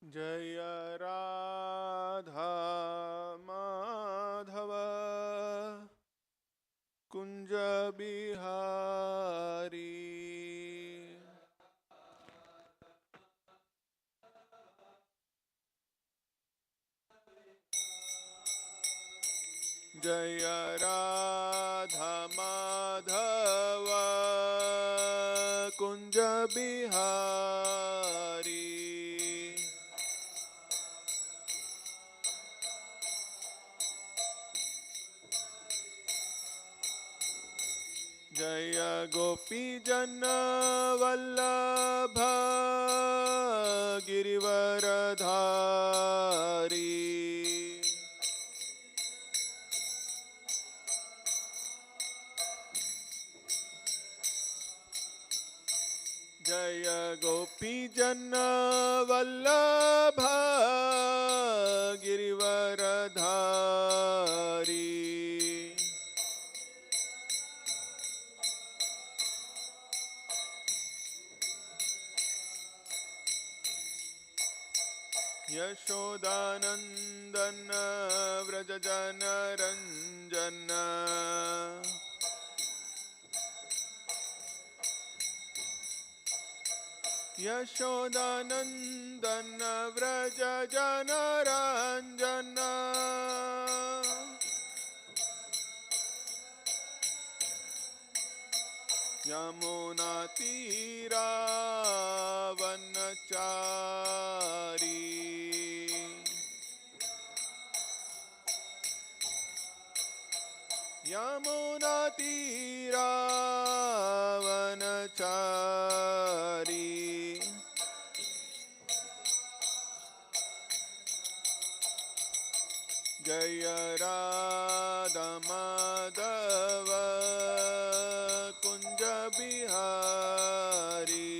जय राधा माधव कुंज बिहारी। जय राधा माधव कुंज बिहारी। जय गोपी जन वल्लभ गिरिवरधारी। जय गोपी जन वल्लभ गिरिवरधारी। यशोदानंदन व्रज जन रंजन। यशोदानंदन व्रज जन रंजन। यमुना तीरा वनचारी। यमुना तीरा वनचारी। जय राधा माधव कुंज बिहारी।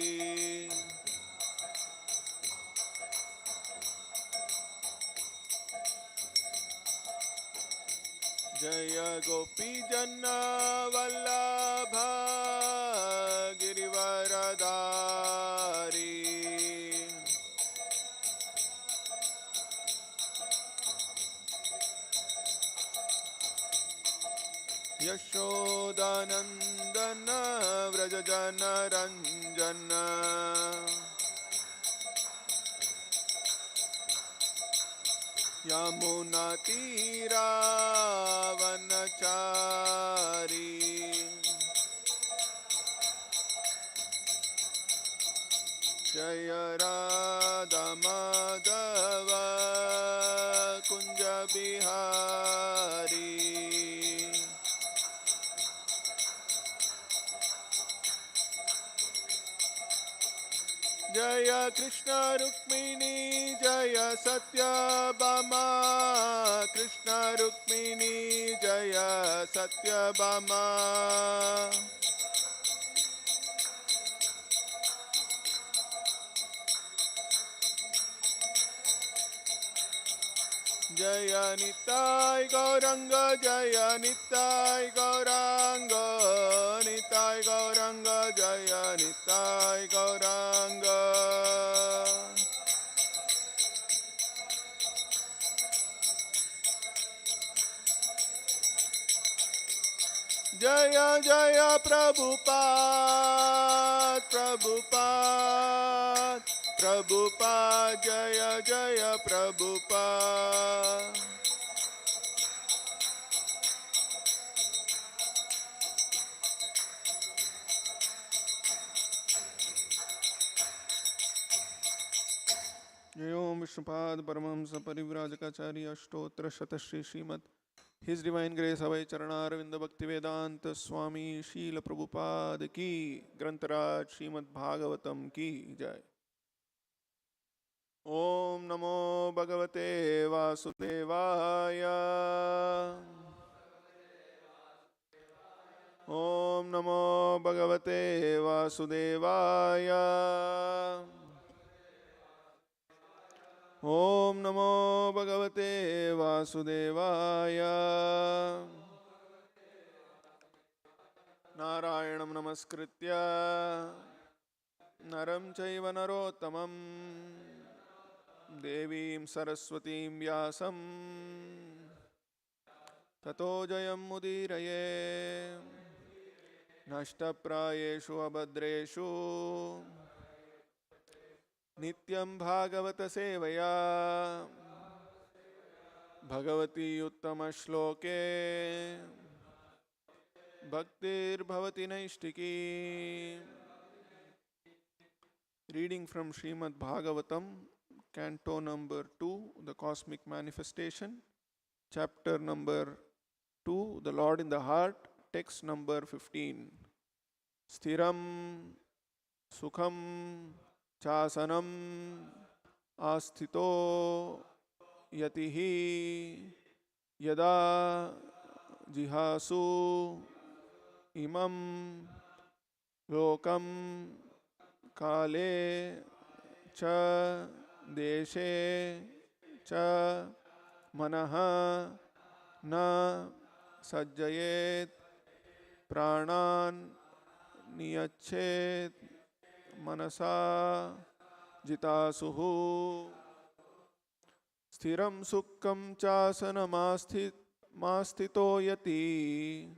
जय गोपी जन वल्लभ गिरिवरधारी। यशोदानंदन व्रज जन रंजन। यमुना तीरा वनचारी। जय राधा माधव कुंज बिहारी। जय कृष्ण रुक्मिणी जय सत्यभामा। कृष्ण रुक्मिणी जय सत्यभामा। जय निताय गौरंग जय निताय गौरांग। निताय गौरंग जय निताय गौरांग। जय जय प्रभुपाद प्रभुपाद प्रभुपाद। जय जय प्रभुपाद। जय ओम Vishnupad Paramhans परिव्राजकाचार्य अष्टोत्तर शतश्री Shrimad His Divine Grace Abhay Charanarvind Bhaktivedanta Swami Srila Prabhupada की ग्रंथराज Srimad-Bhagavatam की जय। ओम नमो भगवते वासुदेवाय। ओम नमो भगवते वासुदेवाय। ओम नमो भगवते वासुदेवाय। नारायणं नमस्कृत्य नरं चैव नरोत्तमं देवीं सरस्वतीं व्यासं ततो जयमुदीरये नष्टप्रायेषु अभद्रेषु नित्यं भागवत सेवया Bhagwati उत्तमश्लोके भक्तिर्भवति नैष्टिकी. Reading from Srimad-Bhagavatam, Canto number 2, the Cosmic Manifestation, Chapter number 2, the Lord in the Heart, text number 15. Sthiram Sukham Chasanam Asthito Yatihi Yada Jihasu Imam Lokam Kale Cha Deshe Cha Manaha Na Sajjayet Pranan Niyachet Manasa Jitasuhu Sthiram Sukkam Chasana Mastito Yati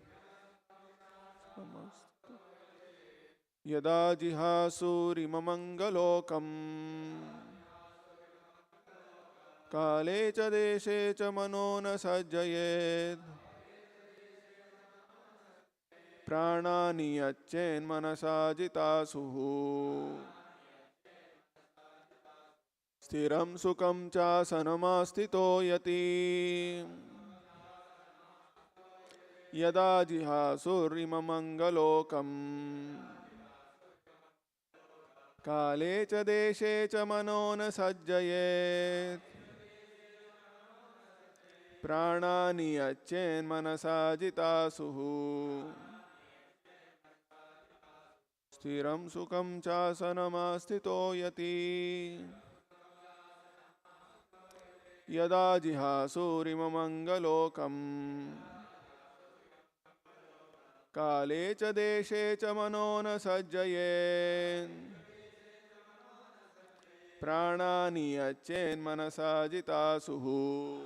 Yada JihasurimamangalokamKale cha deshe cha manona sajjayet Pranani yachen manasa jitasuhu Sthiram sukam cha sanamastito yati Yada jihasurimamangalokamKale cha deshe cha manona sajjayet Pranani yachen manasa jitasuhu Sthiram sukham chasanamastito yati Yada jihasurimamangalokamKale cha deshe cha manona sajjayet Pranani yachen manasa jitasuhu.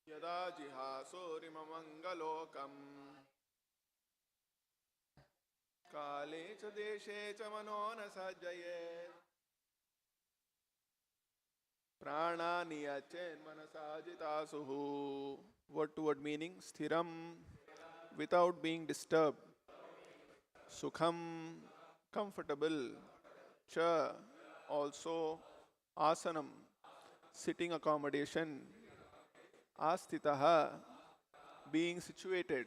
Yada jihasurimamangalokamKale cha deshe cha manona sajjayet Pranani yachen manasa jitasuhu. Word to word meaning: Sthiram, without being disturbed. Sukham, comfortable. Cha, also. Asanam, sitting accommodation. Asthitaha, being situated.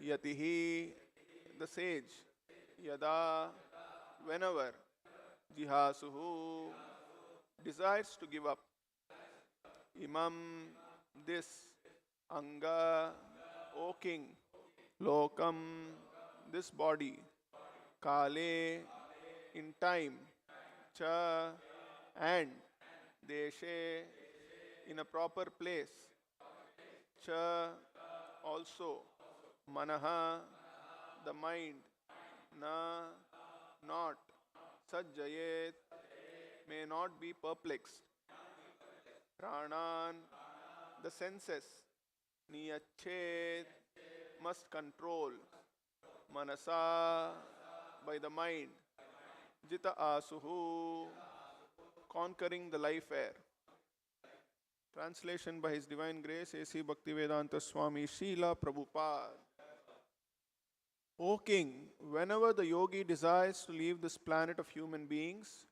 Yatihi, the sage. Yada, whenever. Jihasuhu, desires to give up. Imam, this. Anga, O king. Lokam, this body. Kale, in time. Cha, and. Deshe, in a proper place. Cha, also. Manaha, the mind. Na, not. Sajjayet, may not be perplexed. Pranan, the senses. Niyachet, must control. Manasa, by the mind. Jita asuhu, conquering the life air. Translation by His Divine Grace, A.C. Bhaktivedanta Swami Srila Prabhupada. O King, whenever the yogi desires to leave this planet of human beings,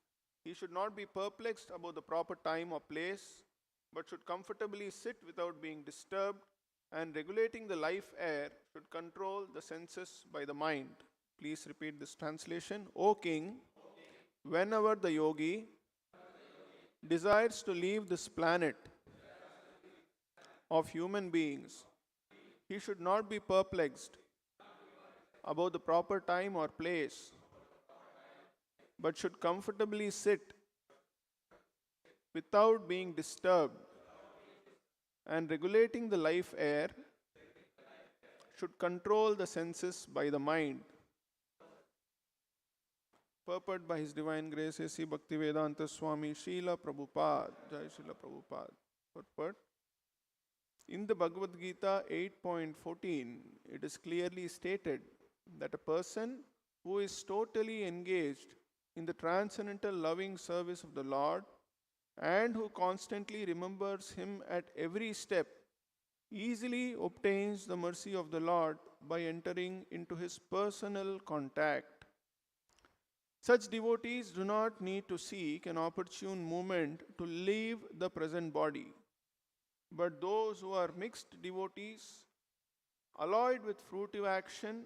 he should not be perplexed about the proper time or place, but should comfortably sit without being disturbed, and regulating the life air should control the senses by the mind. Please repeat this translation. O King, whenever the yogi desires to leave this planet of human beings, he should not be perplexed about the proper time or place, but should comfortably sit without being disturbed, and regulating the life air should control the senses by the mind. Purport by His Divine Grace, A.C. Bhaktivedanta Swami Srila Prabhupada. Jai Srila Prabhupada. Purport. In the Bhagavad Gita 8.14, it is clearly stated that a person who is totally engaged in the transcendental loving service of the Lord and who constantly remembers Him at every step easily obtains the mercy of the Lord by entering into His personal contact. Such devotees do not need to seek an opportune moment to leave the present body. But those who are mixed devotees, alloyed with fruitive action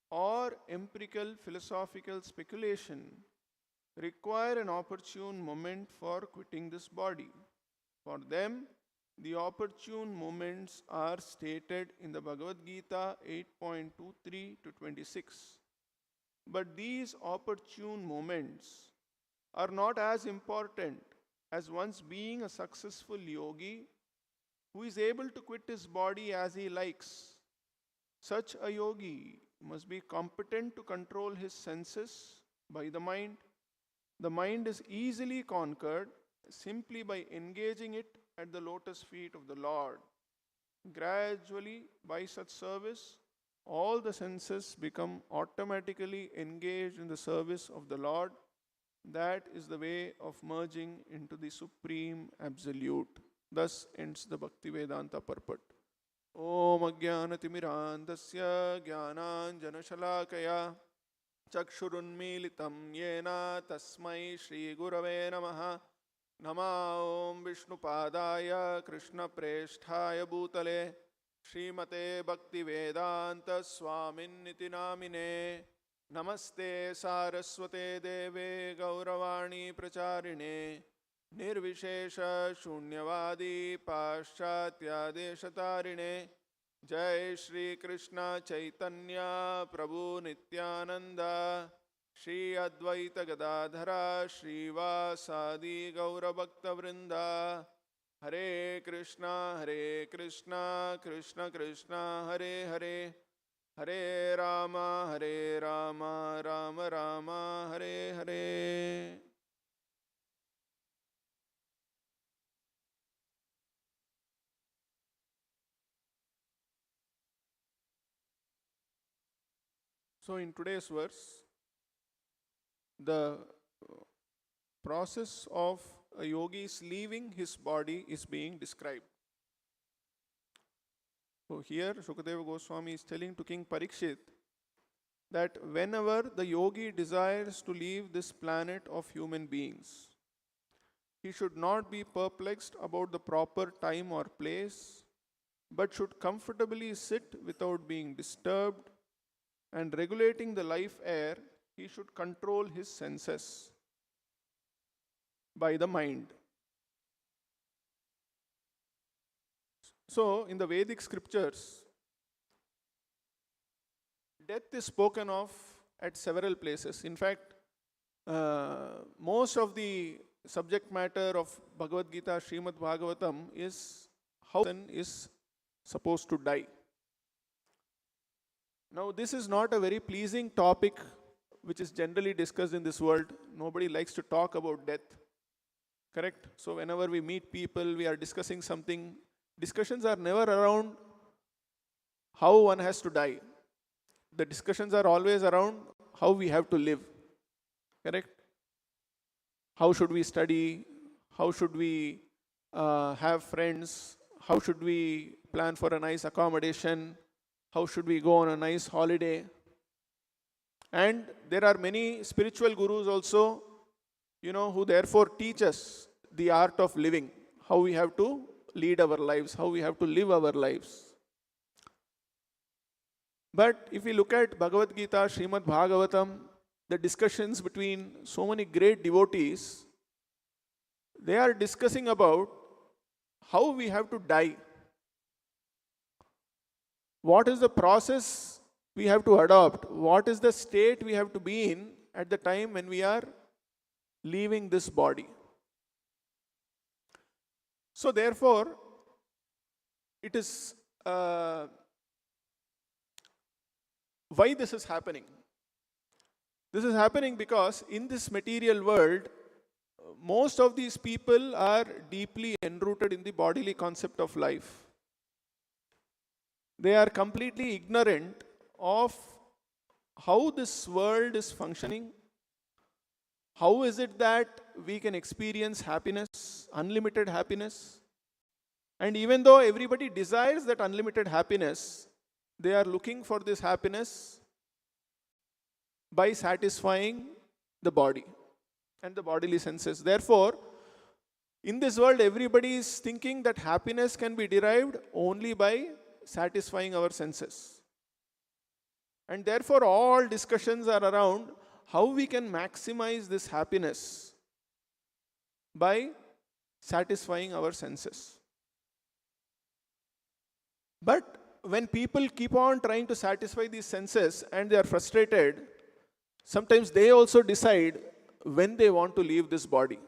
or empirical philosophical speculation, require an opportune moment for quitting this body. For them, the opportune moments are stated in the Bhagavad Gita 8.23 to 26. But these opportune moments are not as important as once being a successful yogi who is able to quit his body as he likes. Such a yogi must be competent to control his senses by the mind. The mind is easily conquered simply by engaging it at the lotus feet of the Lord. Gradually, by such service, all the senses become automatically engaged in the service of the Lord. That is the way of merging into the Supreme Absolute. Thus ends the Bhaktivedanta purport. Om Ajnanatimirandasya Jnananjanashalakaya Chakshurunmilitam Yena Tasmai Shri Gurave Namaha Nama Om Vishnupadaya Krishna Presthaya Bhutale Srimate Bhaktivedanta Swaminiti Namine Namaste Saraswate Deve Gauravani Pracharine Nirvishesha Shunyavadi Paschatya Deshatarine Jai Shri Krishna Chaitanya Prabhu Nityananda Shri Advaita Gadadhara Shri Vasadi Gaura Bhakta Vrinda Hare Krishna Krishna Krishna Hare Hare Hare Rama Rama Rama Hare Hare. So in today's verse, the process of a yogi's leaving his body is being described. So here Shukadeva Goswami is telling to King Parikshit that whenever the yogi desires to leave this planet of human beings, he should not be perplexed about the proper time or place, but should comfortably sit without being disturbed, and regulating the life air, he should control his senses by the mind. So, in the Vedic scriptures, death is spoken of at several places. In fact, most of the subject matter of Bhagavad Gita, Srimad-Bhagavatam is how one is supposed to die. Now, this is not a very pleasing topic which is generally discussed in this world. Nobody likes to talk about death. Correct? So, whenever we meet people, we are discussing something. Discussions are never around how one has to die. The discussions are always around how we have to live. Correct? How should we study? How should we have friends? How should we plan for a nice accommodation? How should we go on a nice holiday? And there are many spiritual gurus also, who therefore teach us the art of living, how we have to lead our lives, how we have to live our lives. But if we look at Bhagavad Gita, Srimad-Bhagavatam, the discussions between so many great devotees, they are discussing about how we have to die. What is the process we have to adopt? What is the state we have to be in at the time when we are leaving this body? So therefore, it is why this is happening. This is happening because in this material world, most of these people are deeply enrooted in the bodily concept of life. They are completely ignorant of how this world is functioning. How is it that we can experience happiness, unlimited happiness? And even though everybody desires that unlimited happiness, they are looking for this happiness by satisfying the body and the bodily senses. Therefore, in this world, everybody is thinking that happiness can be derived only by satisfying our senses. And therefore, all discussions are around how we can maximize this happiness by satisfying our senses. But when people keep on trying to satisfy these senses and they are frustrated, sometimes they also decide when they want to leave this body.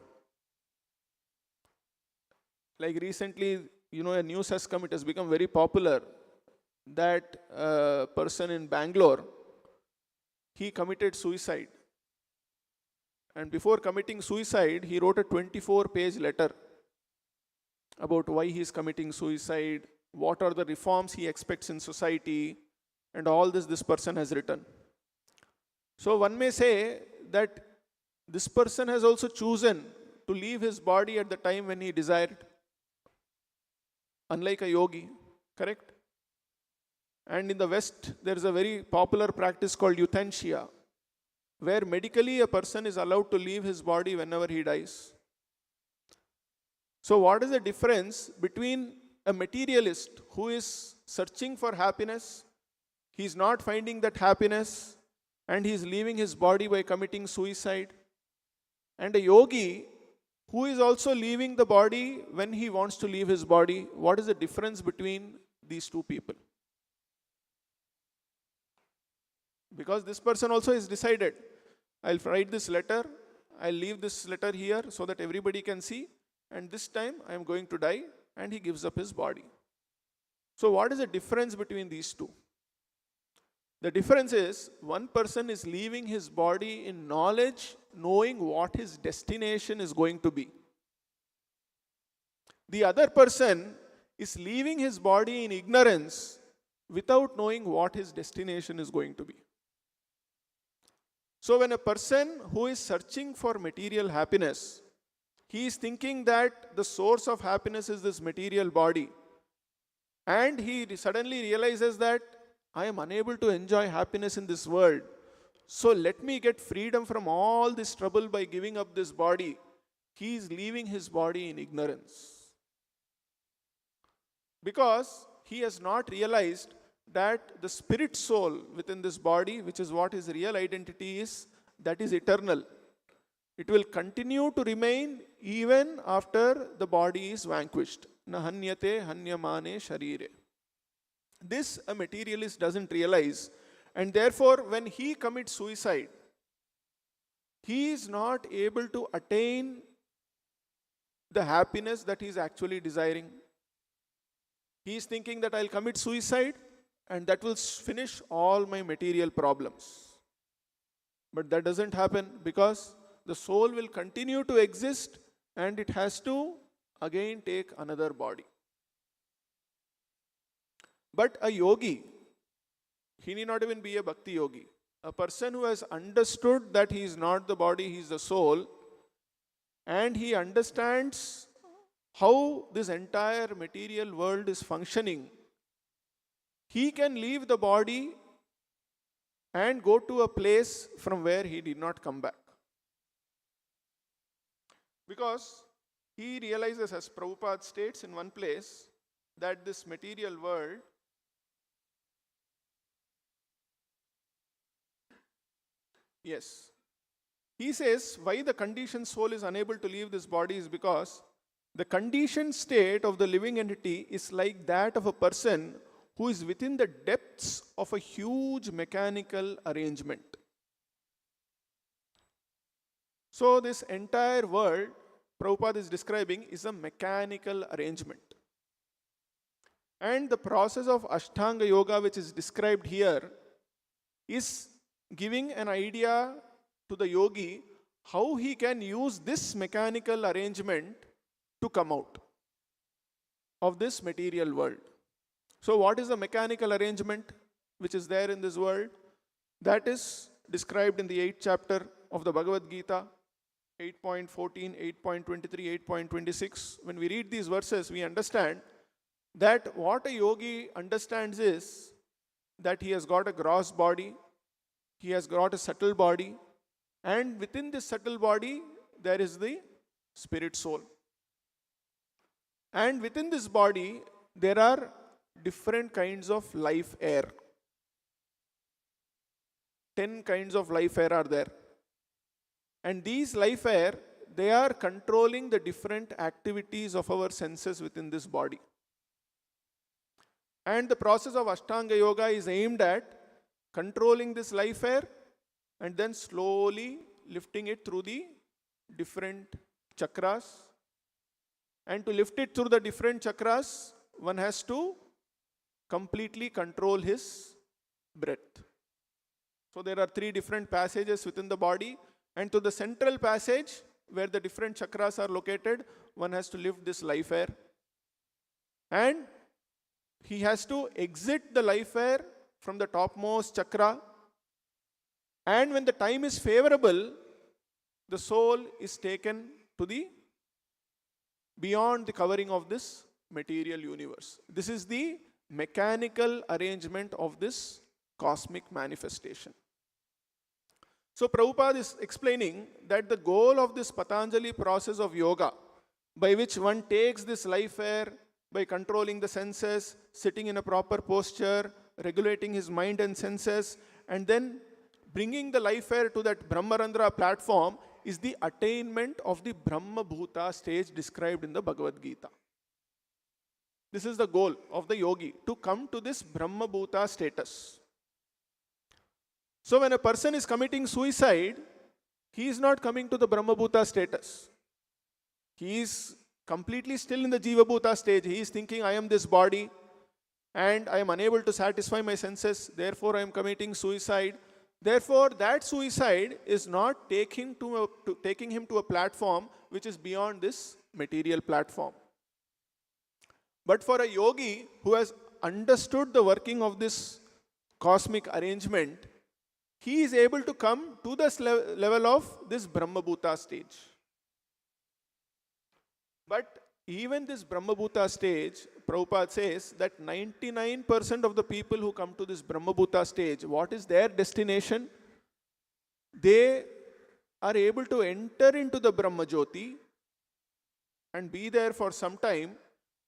Like recently, a news has come, it has become very popular that a person in Bangalore, he committed suicide. And before committing suicide, he wrote a 24-page letter about why he is committing suicide, what are the reforms he expects in society, and all this person has written. So one may say that this person has also chosen to leave his body at the time when he desired, unlike a yogi, correct? And in the West, there is a very popular practice called euthanasia, where medically a person is allowed to leave his body whenever he dies. So what is the difference between a materialist who is searching for happiness, he is not finding that happiness, and he is leaving his body by committing suicide, and a yogi who is also leaving the body when he wants to leave his body? What is the difference between these two people? Because this person also has decided, I'll write this letter, I'll leave this letter here so that everybody can see, and this time I am going to die, and he gives up his body. So what is the difference between these two? The difference is, one person is leaving his body in knowledge, knowing what his destination is going to be. The other person is leaving his body in ignorance without knowing what his destination is going to be. So when a person who is searching for material happiness, he is thinking that the source of happiness is this material body, and he suddenly realizes that I am unable to enjoy happiness in this world, so let me get freedom from all this trouble by giving up this body. He is leaving his body in ignorance, because he has not realized that the spirit soul within this body, which is what his real identity is, that is eternal. It will continue to remain even after the body is vanquished. Na hanyate hanyamane sharire. This a materialist doesn't realize, and therefore when he commits suicide, he is not able to attain the happiness that he is actually desiring. He is thinking that I'll commit suicide and that will finish all my material problems. But that doesn't happen, because the soul will continue to exist and it has to again take another body. But a yogi He need not even be a bhakti yogi. A person who has understood that he is not the body, he is the soul, and he understands how this entire material world is functioning, he can leave the body and go to a place from where he did not come back. Because he realizes, as Prabhupada states in one place, that this material world he says why the conditioned soul is unable to leave this body is because the conditioned state of the living entity is like that of a person who is within the depths of a huge mechanical arrangement. So this entire world Prabhupada is describing is a mechanical arrangement. And the process of Ashtanga Yoga, which is described here, is giving an idea to the yogi how he can use this mechanical arrangement to come out of this material world. So what is the mechanical arrangement which is there in this world? That is described in the 8th chapter of the Bhagavad Gita, 8.14, 8.23, 8.26. When we read these verses, we understand that what a yogi understands is that he has got a gross body, he has got a subtle body, and within this subtle body there is the spirit soul. And within this body there are different kinds of life air. 10 kinds of life air are there. And these life air, they are controlling the different activities of our senses within this body. And the process of Ashtanga Yoga is aimed at controlling this life air and then slowly lifting it through the different chakras. And to lift it through the different chakras, one has to completely control his breath. So there are 3 different passages within the body, and to the central passage where the different chakras are located, one has to lift this life air. And he has to exit the life air from the topmost chakra. And when the time is favorable, the soul is taken to the beyond the covering of this material universe. This is the mechanical arrangement of this cosmic manifestation. So Prabhupada is explaining that the goal of this Patanjali process of yoga, by which one takes this life air by controlling the senses, sitting in a proper posture, regulating his mind and senses, and then bringing the life air to that Brahmarandra platform, is the attainment of the Brahma Bhuta stage described in the Bhagavad Gita. This is the goal of the yogi, to come to this Brahma Bhuta status. So when a person is committing suicide, he is not coming to the Brahma Bhuta status. He is completely still in the Jiva Bhuta stage. He is thinking, I am this body and I am unable to satisfy my senses, therefore I am committing suicide. Therefore, that suicide is not taking him to a platform which is beyond this material platform. But for a yogi who has understood the working of this cosmic arrangement, he is able to come to this level of this Brahma Bhuta stage. But even this Brahma Bhuta stage, Prabhupada says that 99% of the people who come to this Brahma Bhuta stage, what is their destination? They are able to enter into the Brahma Jyoti and be there for some time,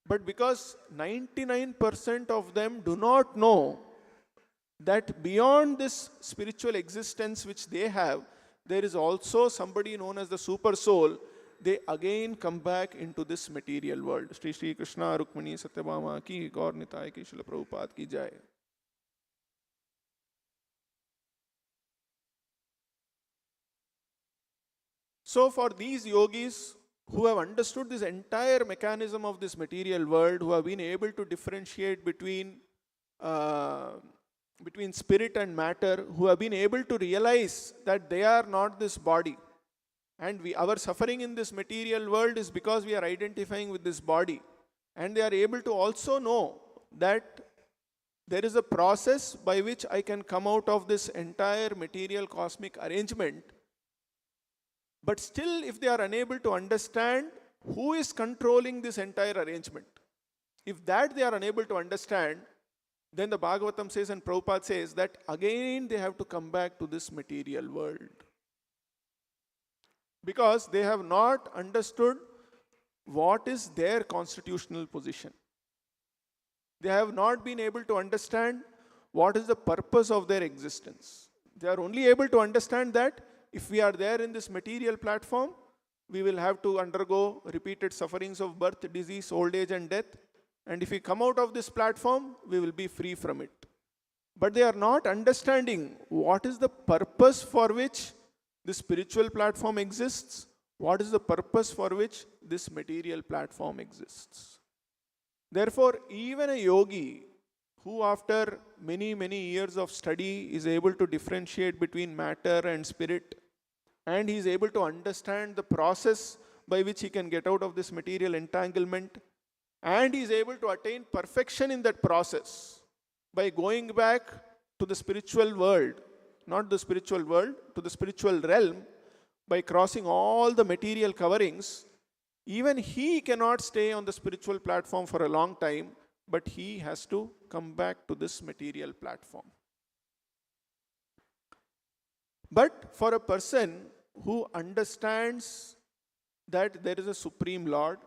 but because 99% of them do not know that beyond this spiritual existence which they have, there is also somebody known as the super soul, they again come back into this material world. Shri Krishna Rukmani Satyabhama ki Gaur Nitai ki Srila Prabhupada ki jai. So for these yogis who have understood this entire mechanism of this material world, who have been able to differentiate between spirit and matter, who have been able to realize that they are not this body, and our suffering in this material world is because we are identifying with this body, and they are able to also know that there is a process by which I can come out of this entire material cosmic arrangement. But still, if they are unable to understand who is controlling this entire arrangement, if that they are unable to understand, then the Bhagavatam says and Prabhupada says that again they have to come back to this material world. Because they have not understood what is their constitutional position. They have not been able to understand what is the purpose of their existence. They are only able to understand that if we are there in this material platform, we will have to undergo repeated sufferings of birth, disease, old age and death. And if we come out of this platform, we will be free from it. But they are not understanding what is the purpose for which the spiritual platform exists, what is the purpose for which this material platform exists. Therefore, even a yogi who after many, many years of study is able to differentiate between matter and spirit, and he is able to understand the process by which he can get out of this material entanglement, and he is able to attain perfection in that process by going back to the spiritual world, not the spiritual world, to the spiritual realm, by crossing all the material coverings. Even he cannot stay on the spiritual platform for a long time, but he has to come back to this material platform. But for a person who understands that there is a Supreme Lord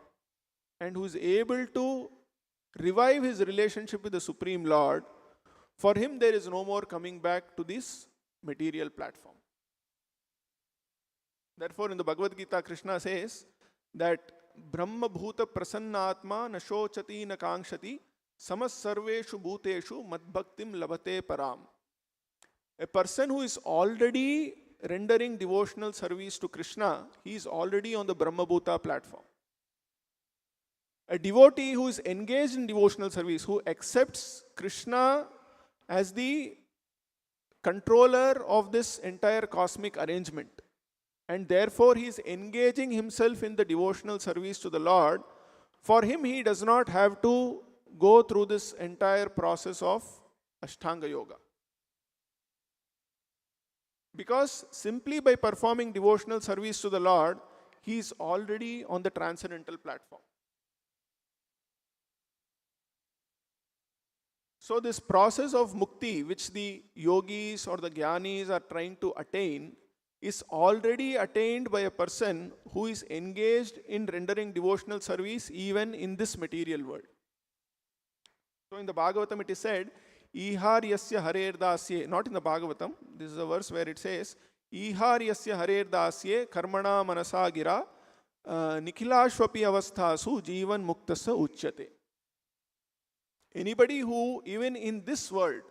and who is able to revive his relationship with the Supreme Lord, for him there is no more coming back to this material platform. Therefore, in the Bhagavad Gita, Krishna says that Brahma Bhuta Prasannatma Nashochati Nakangshati Samas Sarveshu Bhuteshu Madbhaktim Labhate Param. A person who is already rendering devotional service to Krishna, he is already on the Brahma Bhuta platform. A devotee who is engaged in devotional service, who accepts Krishna as the controller of this entire cosmic arrangement, and therefore he is engaging himself in the devotional service to the Lord, for him he does not have to go through this entire process of Ashtanga Yoga. Because simply by performing devotional service to the Lord, he is already on the transcendental platform. So this process of mukti, which the yogis or the jnanis are trying to attain, is already attained by a person who is engaged in rendering devotional service even in this material world. So in the Bhagavatam it is said, Iharyasya harer dasye, not in the Bhagavatam, this is a verse where it says, Iharyasya harer dasye karmana manasa gira nikhilashvapi avasthasu jivan muktasa uchyate. Anybody who, even in this world,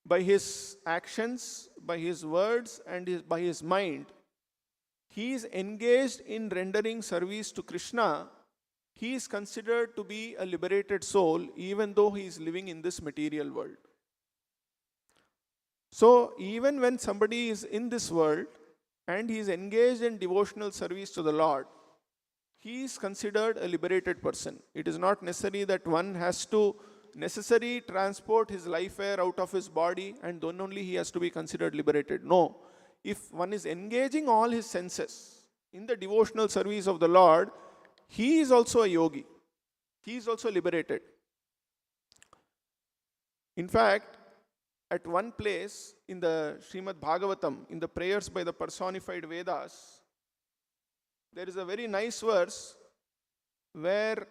by his actions, by his words, and by his mind, he is engaged in rendering service to Krishna, he is considered to be a liberated soul, even though he is living in this material world. So, even when somebody is in this world and he is engaged in devotional service to the Lord, he is considered a liberated person. It is not necessary that one has to necessarily transport his life air out of his body and then only he has to be considered liberated. No. If one is engaging all his senses in the devotional service of the Lord, he is also a yogi. He is also liberated. In fact, at one place in the Srimad-Bhagavatam, in the prayers by the personified Vedas, there is a very nice verse where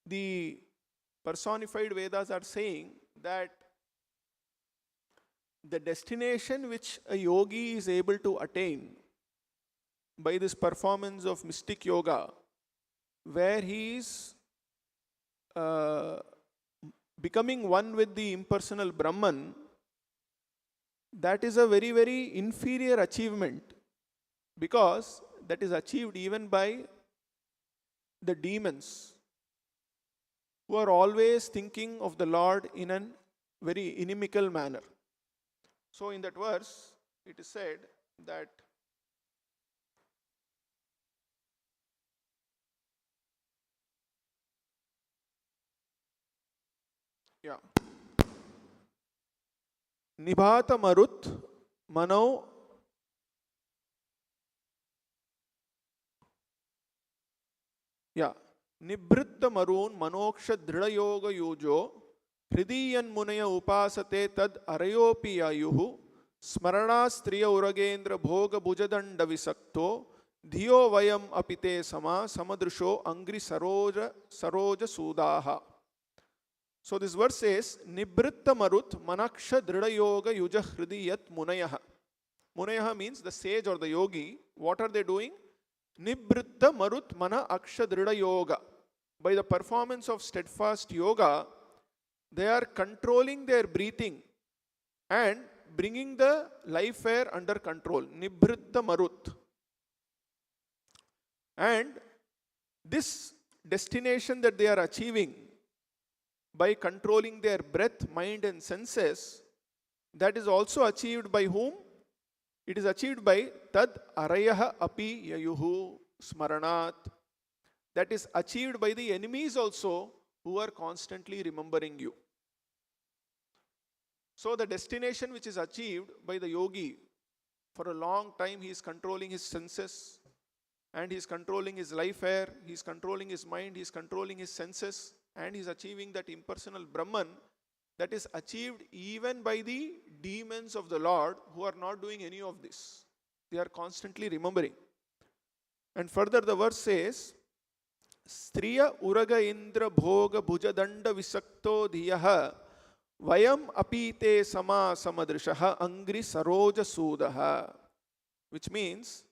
the personified Vedas are saying that the destination which a yogi is able to attain by this performance of mystic yoga, where he is becoming one with the impersonal Brahman, that is a very, very inferior achievement, because that is achieved even by the demons, who are always thinking of the Lord in a very inimical manner. So in that verse, it is said that Nibhata marut mano Nibritta maroon manoksha drida yoga yujo hridiyan munaya upasate tad arayopi ayuhu smarana striya uragendra bhoga bujadanda visakto dhiyo vayam apite samadrisho angri saroja sudaha. So this verse says, Nibritta marut manaksha drida yoga yuja hridiyat munayaha. Munayaha means the sage or the yogi. What are they doing? Nibritta marut mana aksha drida yoga. By the performance of steadfast yoga, they are controlling their breathing and bringing the life air under control. Nibritta marut. And this destination that they are achieving by controlling their breath, mind and senses, that is also achieved by whom? It is achieved by tad arayaha api yayuhu smaranat. That is achieved by the enemies also who are constantly remembering you. So the destination which is achieved by the yogi, for a long time he is controlling his senses and he is controlling his life air, he is controlling his mind, he is controlling his senses, and he is achieving that impersonal Brahman. That is achieved even by the demons of the Lord who are not doing any of this. They are constantly remembering. And further the verse says, Striya uraga indra bhoga bhujadanda visakto dhiyaha vayam apite sama samadrishaha angri saroja sudaha. Which means,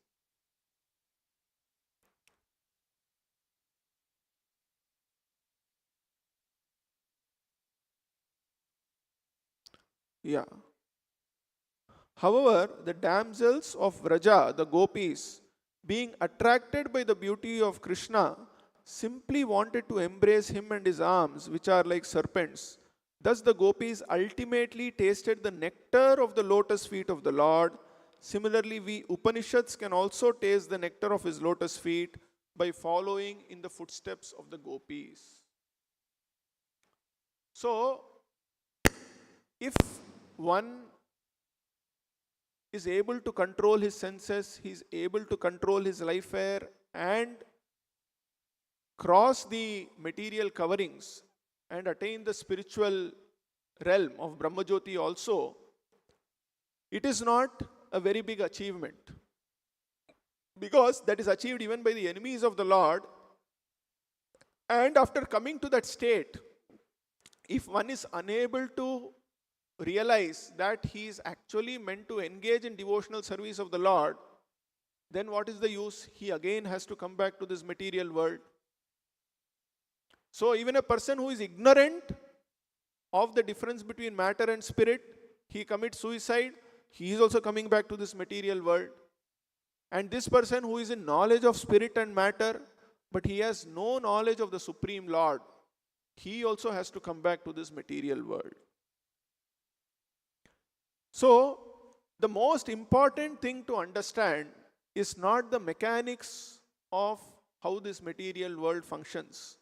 however, the damsels of Vraja, the gopis, being attracted by the beauty of Krishna, simply wanted to embrace him and his arms, which are like serpents. Thus the gopis ultimately tasted the nectar of the lotus feet of the Lord. Similarly, we Upanishads can also taste the nectar of his lotus feet by following in the footsteps of the gopis. So, if one is able to control his senses, he is able to control his life air and cross the material coverings and attain the spiritual realm of Brahmajyoti also, it is not a very big achievement. Because that is achieved even by the enemies of the Lord. And after coming to that state, if one is unable to realize that he is actually meant to engage in devotional service of the Lord, then what is the use? He again has to come back to this material world. So even a person who is ignorant of the difference between matter and spirit, he commits suicide, he is also coming back to this material world. And this person who is in knowledge of spirit and matter, but he has no knowledge of the Supreme Lord, he also has to come back to this material world. So, the most important thing to understand is not the mechanics of how this material world functions,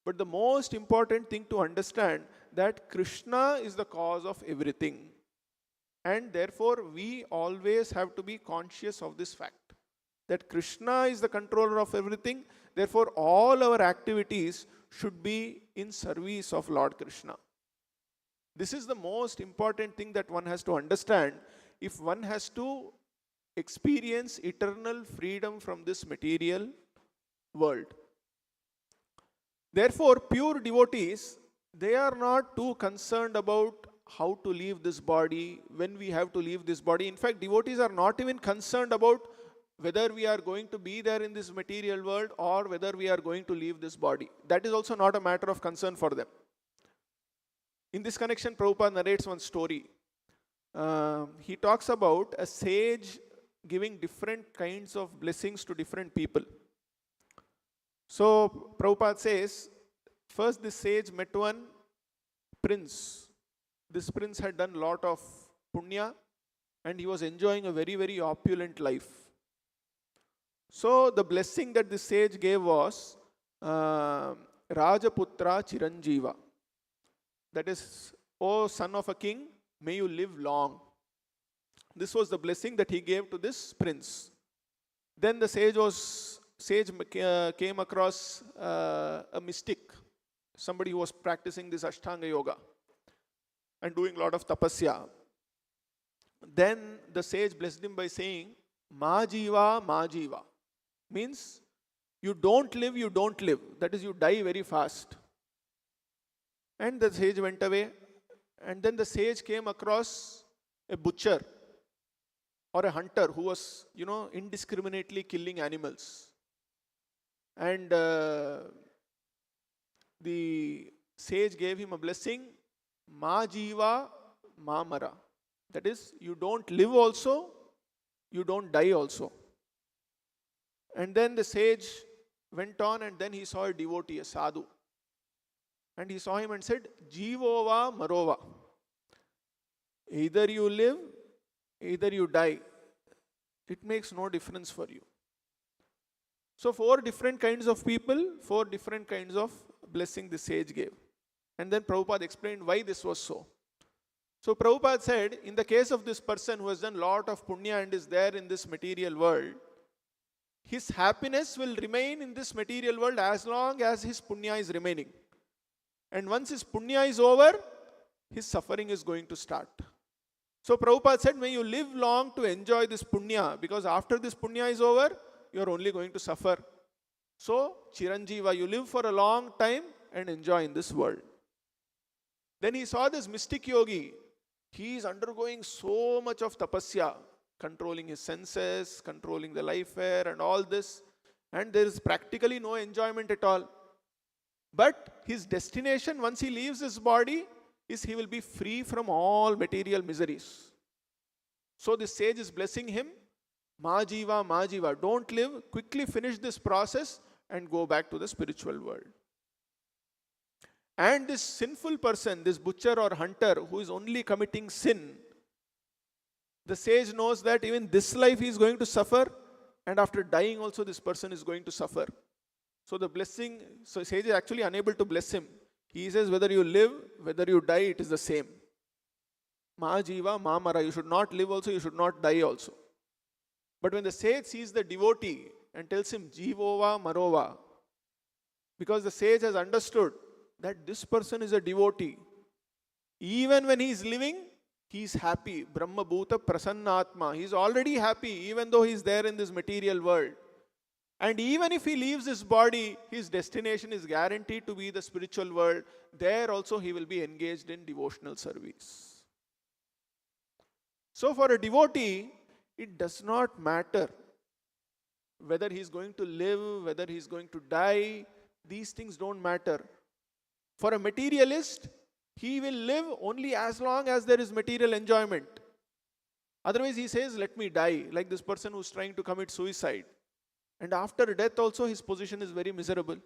but the most important thing to understand that Krishna is the cause of everything. And therefore, we always have to be conscious of this fact, that Krishna is the controller of everything. Therefore, all our activities should be in service of Lord Krishna. This is the most important thing that one has to understand if one has to experience eternal freedom from this material world. Therefore, pure devotees, they are not too concerned about how to leave this body, when we have to leave this body. In fact, devotees are not even concerned about whether we are going to be there in this material world or whether we are going to leave this body. That is also not a matter of concern for them. In this connection, Prabhupada narrates one story. He talks about a sage giving different kinds of blessings to different people. So, Prabhupada says, first this sage met one prince. This prince had done a lot of punya and he was enjoying a very, very opulent life. So, the blessing that the sage gave was Rajaputra Chiranjiva. That is, O son of a king, may you live long. This was the blessing that he gave to this prince. Then the sage came across a mystic, somebody who was practicing this Ashtanga yoga and doing a lot of tapasya. Then the sage blessed him by saying, Ma jiva, ma jiva. Means, you don't live, you don't live. That is, you die very fast. And the sage went away. And then the sage came across a butcher or a hunter who was, indiscriminately killing animals. And the sage gave him a blessing, Ma jiva, ma mara. That is, you don't live also, you don't die also. And then the sage went on, and then he saw a devotee, a sadhu. And he saw him and said, Jivova marova. Either you live, either you die. It makes no difference for you. So 4 different kinds of people, 4 different kinds of blessing the sage gave. And then Prabhupada explained why this was so. So Prabhupada said, in the case of this person who has done lot of punya and is there in this material world, his happiness will remain in this material world as long as his punya is remaining. And once his punya is over, his suffering is going to start. So Prabhupada said, may you live long to enjoy this punya, because after this punya is over, you are only going to suffer. So, Chiranjeeva, you live for a long time and enjoy in this world. Then he saw this mystic yogi. He is undergoing so much of tapasya, controlling his senses, controlling the life air and all this. And there is practically no enjoyment at all. But his destination, once he leaves his body, is he will be free from all material miseries. So the sage is blessing him, Ma jiva, don't live, quickly finish this process and go back to the spiritual world. And this sinful person, this butcher or hunter who is only committing sin, the sage knows that even this life he is going to suffer, and after dying also this person is going to suffer. So the blessing, so sage is actually unable to bless him. He says whether you live, whether you die, it is the same. Ma jiva, ma mara. You should not live also, you should not die also. But when the sage sees the devotee and tells him jivova marova, because the sage has understood that this person is a devotee, even when he is living, he is happy. Brahma bhuta prasannatma. He is already happy even though he is there in this material world. And even if he leaves his body, his destination is guaranteed to be the spiritual world. There also he will be engaged in devotional service. So for a devotee, it does not matter whether he is going to live, whether he is going to die. These things don't matter. For a materialist, he will live only as long as there is material enjoyment. Otherwise he says, let me die, like this person who's trying to commit suicide. And after death also his position is very miserable.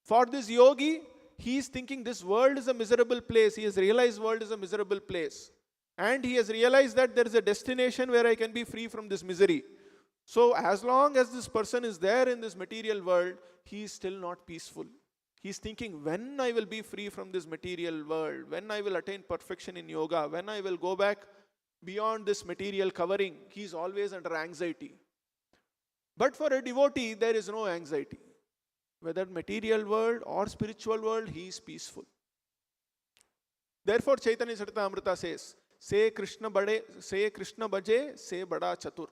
For this yogi, he is thinking this world is a miserable place. He has realized world is a miserable place. And he has realized that there is a destination where I can be free from this misery. So as long as this person is there in this material world, he is still not peaceful. He is thinking, when I will be free from this material world, when I will attain perfection in yoga, when I will go back beyond this material covering, he is always under anxiety. But for a devotee, there is no anxiety. Whether material world or spiritual world, he is peaceful. Therefore, Chaitanya Charitamrita says, say Krishna bhaje, say bada chatur.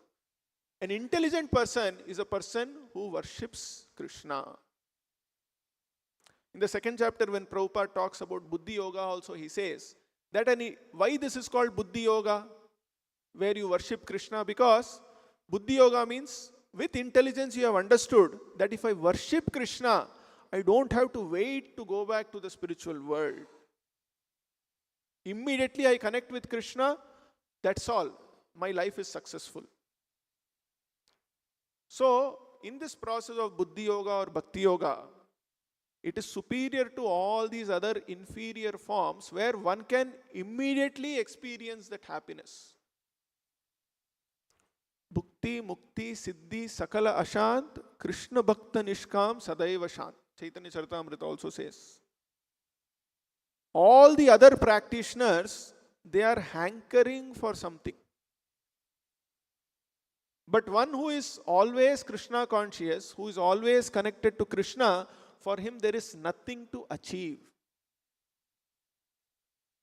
An intelligent person is a person who worships Krishna. In the second chapter, when Prabhupada talks about Buddhi Yoga also, he says that why this is called Buddhi Yoga, where you worship Krishna, because Buddhi Yoga means with intelligence you have understood that if I worship Krishna, I don't have to wait to go back to the spiritual world. Immediately I connect with Krishna, that's all. My life is successful. So, in this process of Buddhi Yoga or Bhakti Yoga, it is superior to all these other inferior forms where one can immediately experience that happiness. Bhukti, Mukti, Siddhi, Sakala Ashant, Krishna Bhakta Nishkam, Sadaiva Shant. Chaitanya Charitamrita also says. All the other practitioners, they are hankering for something. But one who is always Krishna conscious, who is always connected to Krishna, for him there is nothing to achieve.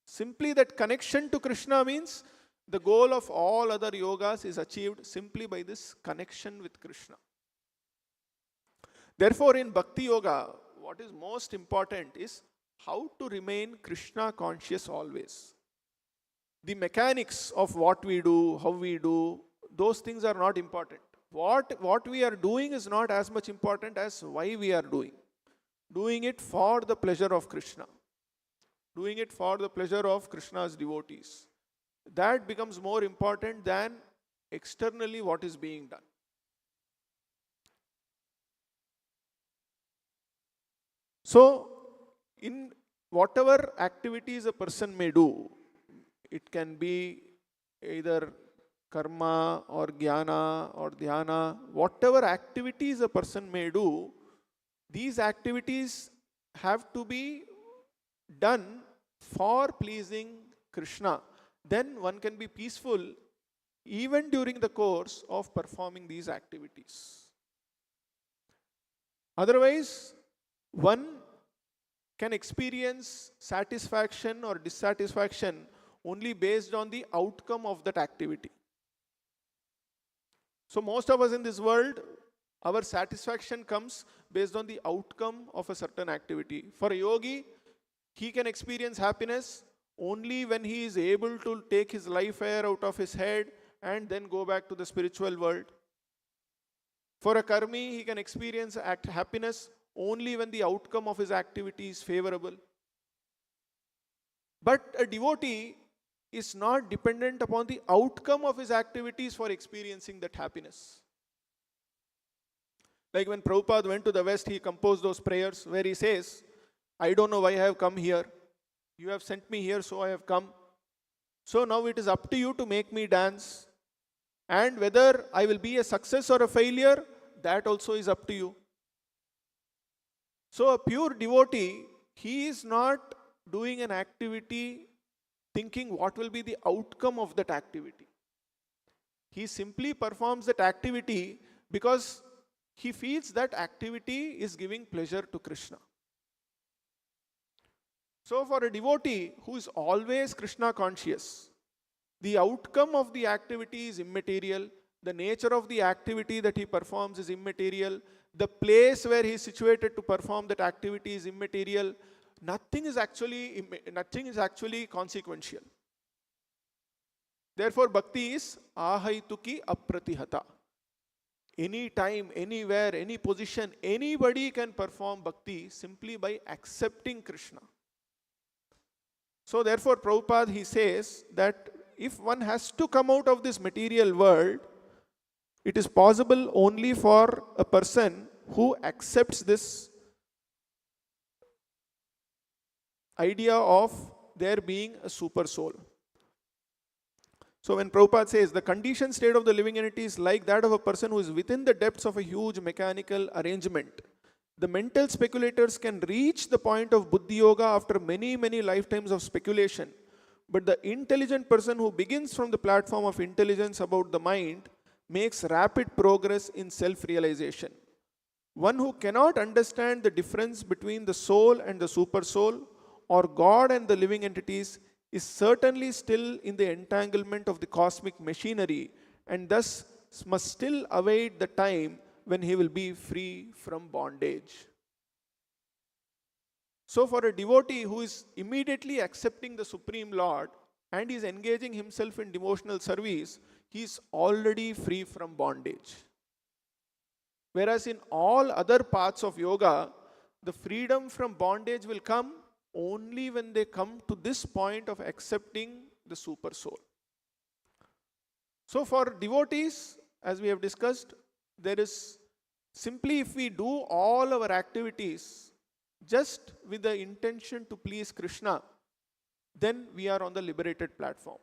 Simply that connection to Krishna means the goal of all other yogas is achieved simply by this connection with Krishna. Therefore, in Bhakti Yoga, what is most important is how to remain Krishna conscious always. The mechanics of what we do, how we do, those things are not important. What we are doing is not as much important as why we are doing. Doing it for the pleasure of Krishna. Doing it for the pleasure of Krishna's devotees. That becomes more important than externally what is being done. So, in whatever activities a person may do, it can be either karma or jnana or dhyana, whatever activities a person may do, these activities have to be done for pleasing Krishna. Then one can be peaceful even during the course of performing these activities. Otherwise, one can experience satisfaction or dissatisfaction only based on the outcome of that activity. So most of us in this world, our satisfaction comes based on the outcome of a certain activity. For a yogi, he can experience happiness only when he is able to take his life air out of his head and then go back to the spiritual world. For a karmi, he can experience happiness only when the outcome of his activity is favorable. But a devotee is not dependent upon the outcome of his activities for experiencing that happiness. Like when Prabhupada went to the West, he composed those prayers where he says, I don't know why I have come here. You have sent me here, so I have come. So now it is up to you to make me dance. And whether I will be a success or a failure, that also is up to you. So a pure devotee, he is not doing an activity thinking what will be the outcome of that activity. He simply performs that activity because he feels that activity is giving pleasure to Krishna. So for a devotee who is always Krishna conscious, the outcome of the activity is immaterial, the nature of the activity that he performs is immaterial, the place where he is situated to perform that activity is immaterial. Nothing is actually consequential. Therefore, bhakti is ahaituki apratihata. Any time, anywhere, any position, anybody can perform bhakti simply by accepting Krishna. So therefore, Prabhupada, he says that if one has to come out of this material world, it is possible only for a person who accepts this idea of there being a super soul. So when Prabhupada says the conditioned state of the living entity is like that of a person who is within the depths of a huge mechanical arrangement, the mental speculators can reach the point of buddhi yoga after many, many lifetimes of speculation. But the intelligent person who begins from the platform of intelligence about the mind makes rapid progress in self-realization. One who cannot understand the difference between the soul and the super soul, or God and the living entities, is certainly still in the entanglement of the cosmic machinery and thus must still await the time when he will be free from bondage. So for a devotee who is immediately accepting the Supreme Lord and is engaging himself in devotional service, he is already free from bondage. Whereas in all other paths of yoga, the freedom from bondage will come only when they come to this point of accepting the super soul. So for devotees, as we have discussed, there is simply if we do all our activities just with the intention to please Krishna, then we are on the liberated platform.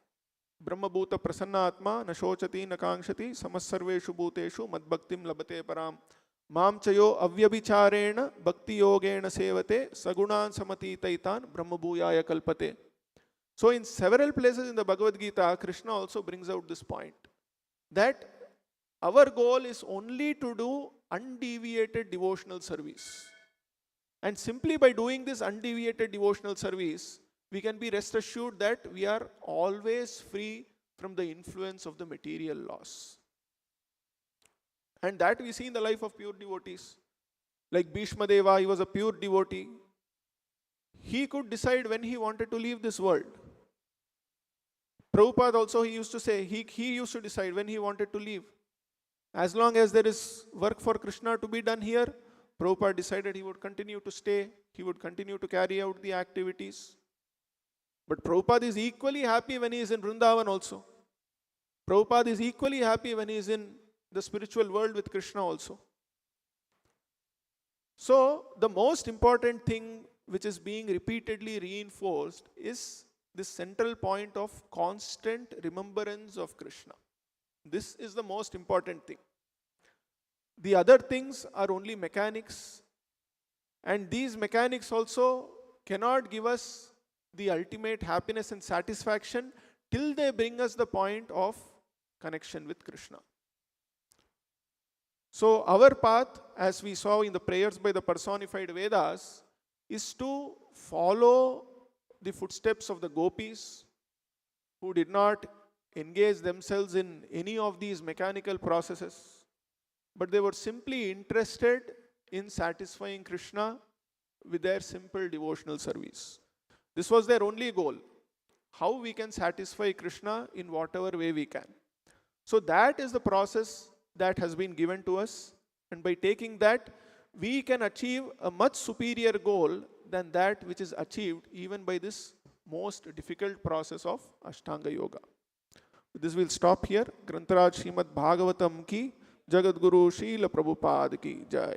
Brahma bhuta prasanna atma na shochati na kangshati samasarveshu bhuteshu madbhaktim labate param Mam chayo avyabhicharena bhakti yogena sevate sagunan samatitaitan brahmabhuyaya kalpate. So in several places in the Bhagavad Gita, Krishna also brings out this point, that our goal is only to do undeviated devotional service. And simply by doing this undeviated devotional service, we can be rest assured that we are always free from the influence of the material laws. And that we see in the life of pure devotees. Like Bhishma Deva, he was a pure devotee. He could decide when he wanted to leave this world. Prabhupada also, he used to say, he used to decide when he wanted to leave. As long as there is work for Krishna to be done here, Prabhupada decided he would continue to stay, he would continue to carry out the activities. But Prabhupada is equally happy when he is in Vrindavan also. Prabhupada is equally happy when he is in the spiritual world with Krishna also. So, the most important thing which is being repeatedly reinforced is this central point of constant remembrance of Krishna. This is the most important thing. The other things are only mechanics, and these mechanics also cannot give us the ultimate happiness and satisfaction till they bring us the point of connection with Krishna. So our path, as we saw in the prayers by the personified Vedas, is to follow the footsteps of the gopis who did not engage themselves in any of these mechanical processes, but they were simply interested in satisfying Krishna with their simple devotional service. This was their only goal. How we can satisfy Krishna in whatever way we can. So that is the process that has been given to us, and by taking that, we can achieve a much superior goal than that which is achieved even by this most difficult process of Ashtanga Yoga. With this we'll stop here. Grantaraj Srimad-Bhagavatam ki Jagadguru Srila Prabhupada ki Jai.